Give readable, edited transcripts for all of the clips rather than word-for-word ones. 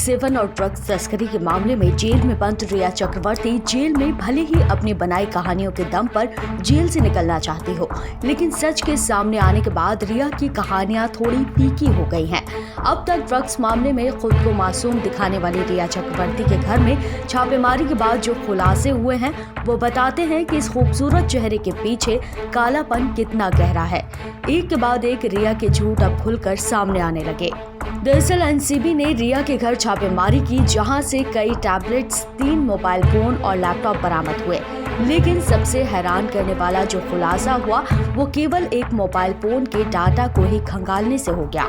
Seven और drugs तस्करी के मामले में जेल में बंद रिया चक्रवर्ती जेल में भले ही अपनी बनाई कहानियों के दम पर जेल से निकलना चाहती हो, लेकिन सच के सामने आने के बाद रिया की कहानियां थोड़ी फीकी हो गई हैं। अब तक ड्रग्स मामले में खुद को मासूम दिखाने वाली रिया चक्रवर्ती के घर में छापेमारी के बाद जो खुलासे हुए हैं वो बताते हैं कि इस खूबसूरत चेहरे के पीछे कालापन कितना गहरा है। एक के बाद एक रिया के झूठ अब खुलकर सामने आने लगे। दरअसल एनसीबी ने रिया के घर छापेमारी की, जहां से कई टैबलेट्स, 3 मोबाइल फोन और लैपटॉप बरामद हुए। लेकिन सबसे हैरान करने वाला जो खुलासा हुआ वो केवल एक मोबाइल फोन के डाटा को ही खंगालने से हो गया।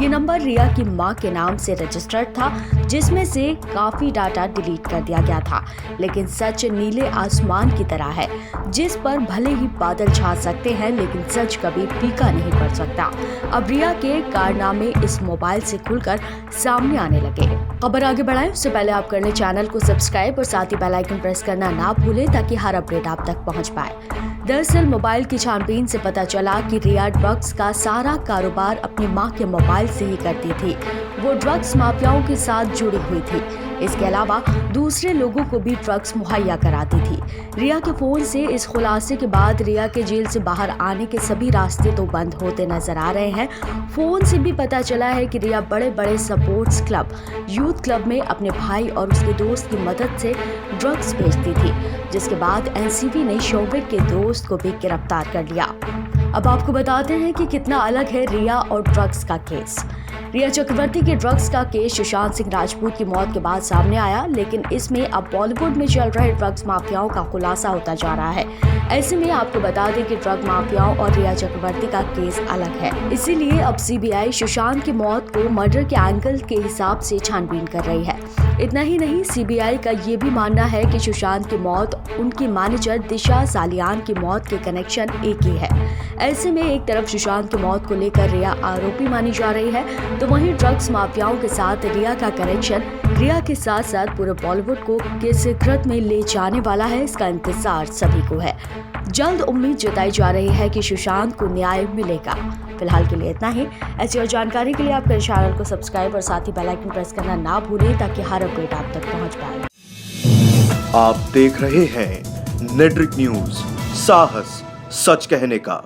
ये नंबर रिया की मां के नाम से रजिस्टर्ड था, जिसमें से काफी डाटा डिलीट कर दिया गया था। लेकिन सच नीले आसमान की तरह है, जिस पर भले ही बादल छा सकते हैं लेकिन सच कभी फीका नहीं पड़ सकता। अब रिया के कारनामे इस मोबाइल से खुलकर सामने आने लगे। खबर आगे बढ़ाएं उससे पहले आप कर लें चैनल को सब्सक्राइब और साथ ही बेल आइकन प्रेस करना ना भूलें ताकि हर अपडेट आप तक पहुंच पाए। दरअसल मोबाइल की छानबीन से पता चला कि रिया ड्रग्स का सारा कारोबार अपनी मां के मोबाइल से ही करती थी। वो ड्रग्स माफियाओं के साथ जुड़ी हुई थी। इसके अलावा दूसरे लोगों को भी ड्रग्स मुहैया कराती थी। रिया के फोन से इस खुलासे के बाद रिया के जेल से बाहर आने के सभी रास्ते तो बंद होते नजर आ रहे हैं। फोन से भी पता चला है कि रिया बड़े बड़े सपोर्ट्स क्लब, यूथ क्लब में अपने भाई और उसके दोस्त की मदद से ड्रग्स बेचती थी, जिसके बाद एनसीबी ने शोभिक के दोस्त को भी गिरफ्तार कर लिया। अब आपको बताते हैं कि कितना अलग है रिया और ड्रग्स का केस। रिया चक्रवर्ती के ड्रग्स का केस सुशांत सिंह राजपूत की मौत के बाद सामने आया, लेकिन इसमें अब बॉलीवुड में चल रहे ड्रग्स माफियाओं का खुलासा होता जा रहा है। ऐसे में आपको बता दें कि ड्रग माफियाओं और रिया चक्रवर्ती का केस अलग है, इसीलिए अब सीबीआई सुशांत की मौत को मर्डर के एंगल के हिसाब से छानबीन कर रही है। इतना ही नहीं, सीबीआई का ये भी मानना है कि सुशांत की मौत उनकी मैनेजर दिशा सालियान की मौत के कनेक्शन एक ही है। ऐसे में एक तरफ सुशांत की मौत को लेकर रिया आरोपी मानी जा रही है, तो वहीं ड्रग्स माफियाओं के साथ रिया का कनेक्शन रिया के साथ साथ पूरे बॉलीवुड को किस गिरफ्त में ले जाने वाला है, इसका इंतजार सभी को है। जल्द उम्मीद जताई जा रही है कि सुशांत को न्याय मिलेगा। फिलहाल के लिए इतना ही। ऐसी और जानकारी के लिए आप चैनल को सब्सक्राइब और साथ ही बेल आइकन प्रेस करना ना भूलें ताकि हर अपडेट आप तक पहुंच पाए। आप देख रहे हैं नेट्रिक न्यूज, साहस सच कहने का।